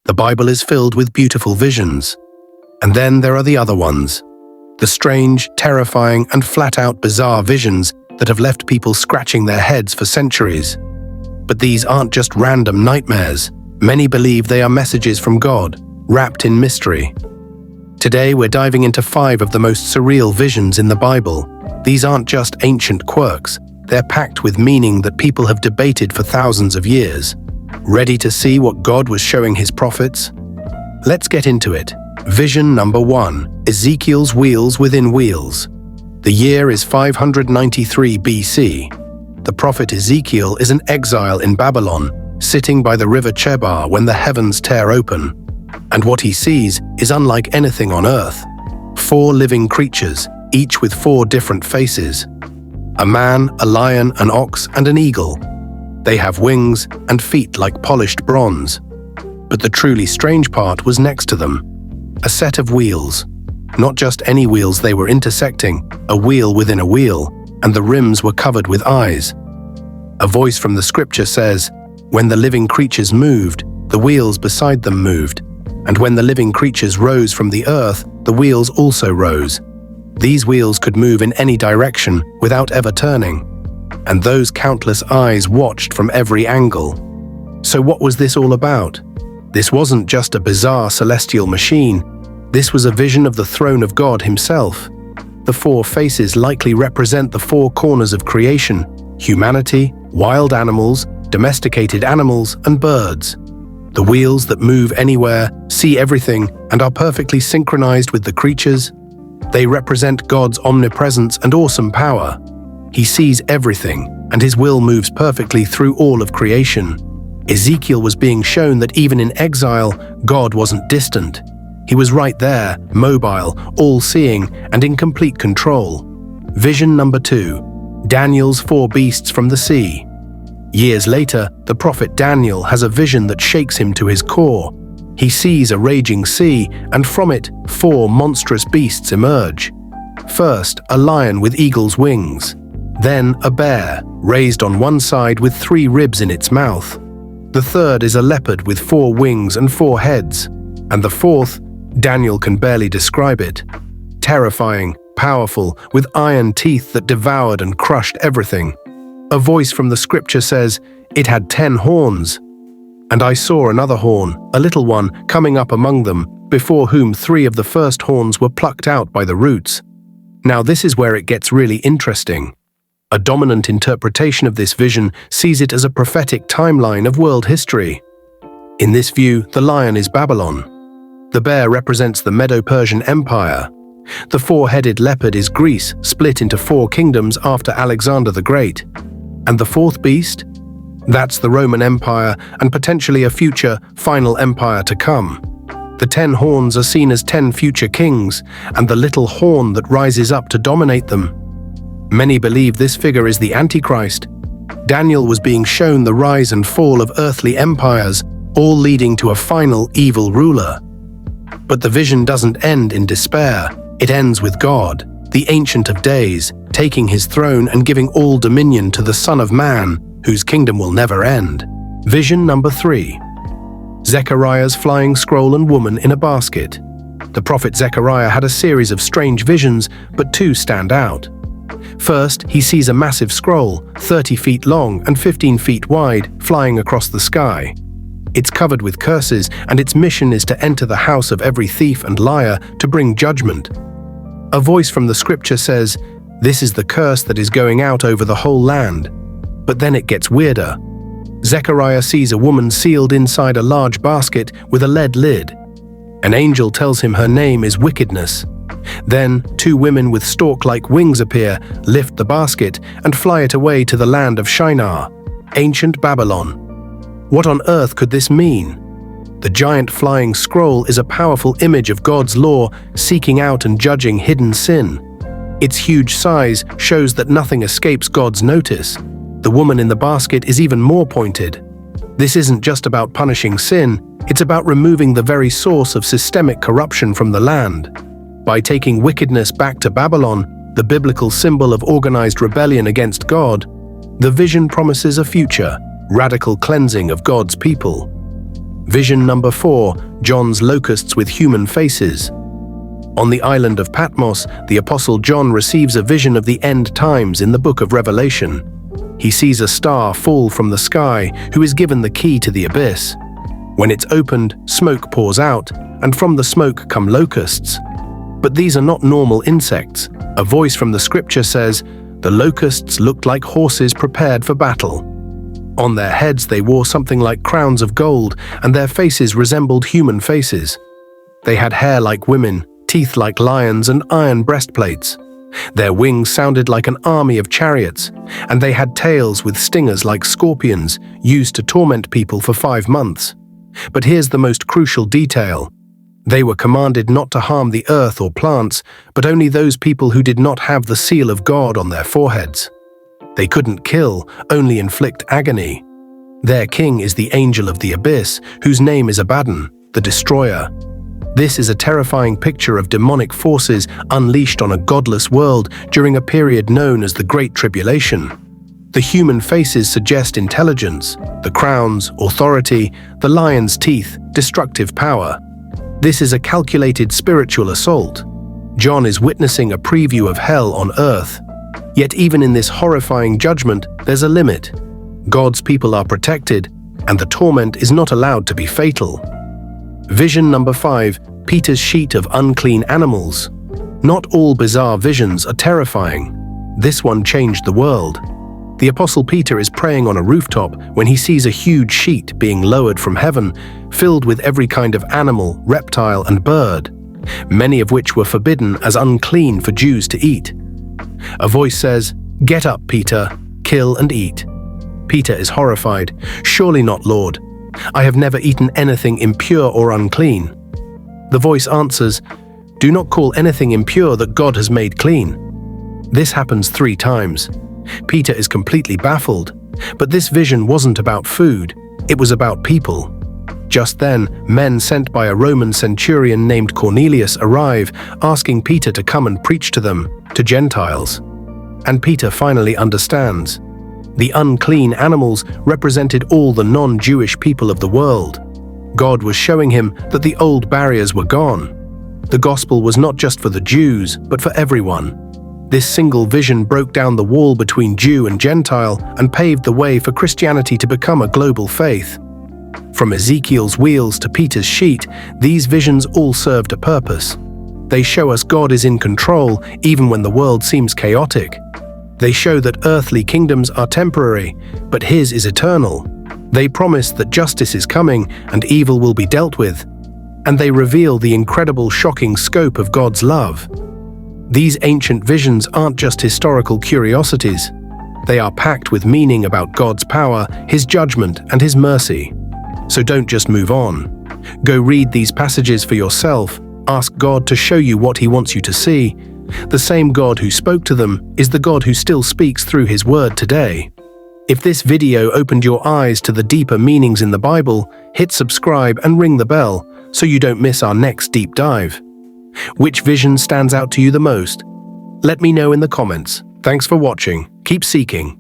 The Bible is filled with beautiful visions. And then there are the other ones. The strange, terrifying, and flat-out bizarre visions that have left people scratching their heads for centuries. But these aren't just random nightmares. Many believe they are messages from God, wrapped in mystery. Today we're diving into 5 of the most surreal visions in the Bible. These aren't just ancient quirks. They're packed with meaning that people have debated for thousands of years. Ready to see what God was showing his prophets? Let's get into it. Vision number 1. Ezekiel's wheels within wheels. The year is 593 BC. The prophet Ezekiel is an exile in Babylon, sitting by the river Chebar when the heavens tear open. And what he sees is unlike anything on earth. 4 living creatures, each with 4 different faces. A man, a lion, an ox, and an eagle. They have wings and feet like polished bronze. But the truly strange part was next to them. A set of wheels. Not just any wheels, they were intersecting, a wheel within a wheel, and the rims were covered with eyes. A voice from the scripture says, "When the living creatures moved, the wheels beside them moved. And when the living creatures rose from the earth, the wheels also rose." These wheels could move in any direction without ever turning. And those countless eyes watched from every angle. So what was this all about? This wasn't just a bizarre celestial machine. This was a vision of the throne of God himself. The 4 faces likely represent the 4 corners of creation: humanity, wild animals, domesticated animals, and birds. The wheels that move anywhere, see everything, and are perfectly synchronized with the creatures. They represent God's omnipresence and awesome power. He sees everything, and his will moves perfectly through all of creation. Ezekiel was being shown that even in exile, God wasn't distant. He was right there, mobile, all-seeing, and in complete control. Vision number 2. Daniel's 4 beasts from the sea. Years later, the prophet Daniel has a vision that shakes him to his core. He sees a raging sea, and from it, 4 monstrous beasts emerge. First, a lion with eagle's wings. Then, a bear, raised on one side with 3 ribs in its mouth. The third is a leopard with 4 wings and 4 heads. And the fourth, Daniel can barely describe it. Terrifying, powerful, with iron teeth that devoured and crushed everything. A voice from the scripture says, "It had 10 horns. And I saw another horn, a little one, coming up among them, before whom 3 of the first horns were plucked out by the roots." Now this is where it gets really interesting. A dominant interpretation of this vision sees it as a prophetic timeline of world history. In this view, the lion is Babylon. The bear represents the Medo-Persian Empire. The 4-headed leopard is Greece, split into 4 kingdoms after Alexander the Great. And the 4th beast? That's the Roman Empire and potentially a future, final empire to come. The 10 horns are seen as 10 future kings, and the little horn that rises up to dominate them. Many believe this figure is the Antichrist. Daniel was being shown the rise and fall of earthly empires, all leading to a final evil ruler. But the vision doesn't end in despair. It ends with God, the Ancient of Days, taking his throne and giving all dominion to the Son of Man, whose kingdom will never end. Vision number 3. Zechariah's flying scroll and woman in a basket. The prophet Zechariah had a series of strange visions, but 2 stand out. First, he sees a massive scroll, 30 feet long and 15 feet wide, flying across the sky. It's covered with curses, and its mission is to enter the house of every thief and liar to bring judgment. A voice from the scripture says, "This is the curse that is going out over the whole land." But then it gets weirder. Zechariah sees a woman sealed inside a large basket with a lead lid. An angel tells him her name is Wickedness. Then 2 women with stork-like wings appear, lift the basket, and fly it away to the land of Shinar, ancient Babylon. What on earth could this mean? The giant flying scroll is a powerful image of God's law, seeking out and judging hidden sin. Its huge size shows that nothing escapes God's notice. The woman in the basket is even more pointed. This isn't just about punishing sin, it's about removing the very source of systemic corruption from the land. By taking wickedness back to Babylon, the biblical symbol of organized rebellion against God, the vision promises a future, radical cleansing of God's people. Vision number 4, John's locusts with human faces. On the island of Patmos, the Apostle John receives a vision of the end times in the book of Revelation. He sees a star fall from the sky, who is given the key to the abyss. When it's opened, smoke pours out, and from the smoke come locusts. But these are not normal insects. A voice from the scripture says, "The locusts looked like horses prepared for battle." On their heads they wore something like crowns of gold, and their faces resembled human faces. They had hair like women, teeth like lions, and iron breastplates. Their wings sounded like an army of chariots, and they had tails with stingers like scorpions, used to torment people for 5 months. But here's the most crucial detail. They were commanded not to harm the earth or plants, but only those people who did not have the seal of God on their foreheads. They couldn't kill, only inflict agony. Their king is the angel of the abyss, whose name is Abaddon, the destroyer. This is a terrifying picture of demonic forces unleashed on a godless world during a period known as the Great Tribulation. The human faces suggest intelligence, the crowns, authority, the lion's teeth, destructive power. This is a calculated spiritual assault. John is witnessing a preview of hell on earth. Yet even in this horrifying judgment, there's a limit. God's people are protected, and the torment is not allowed to be fatal. Vision number 5, Peter's sheet of unclean animals. Not all bizarre visions are terrifying. This one changed the world. The Apostle Peter is praying on a rooftop when he sees a huge sheet being lowered from heaven, filled with every kind of animal, reptile, and bird, many of which were forbidden as unclean for Jews to eat. A voice says, "Get up, Peter, kill and eat." Peter is horrified. "Surely not, Lord. I have never eaten anything impure or unclean." The voice answers, "Do not call anything impure that God has made clean." This happens 3 times. Peter is completely baffled, but this vision wasn't about food, it was about people. Just then, men sent by a Roman centurion named Cornelius arrive, asking Peter to come and preach to them, to Gentiles. And Peter finally understands. The unclean animals represented all the non-Jewish people of the world. God was showing him that the old barriers were gone. The gospel was not just for the Jews, but for everyone. This single vision broke down the wall between Jew and Gentile and paved the way for Christianity to become a global faith. From Ezekiel's wheels to Peter's sheet, these visions all served a purpose. They show us God is in control even when the world seems chaotic. They show that earthly kingdoms are temporary, but His is eternal. They promise that justice is coming and evil will be dealt with. And they reveal the incredible, shocking scope of God's love. These ancient visions aren't just historical curiosities. They are packed with meaning about God's power, His judgment, and His mercy. So don't just move on. Go read these passages for yourself. Ask God to show you what He wants you to see. The same God who spoke to them is the God who still speaks through His word today. If this video opened your eyes to the deeper meanings in the Bible, hit subscribe and ring the bell so you don't miss our next deep dive. Which vision stands out to you the most? Let me know in the comments. Thanks for watching. Keep seeking.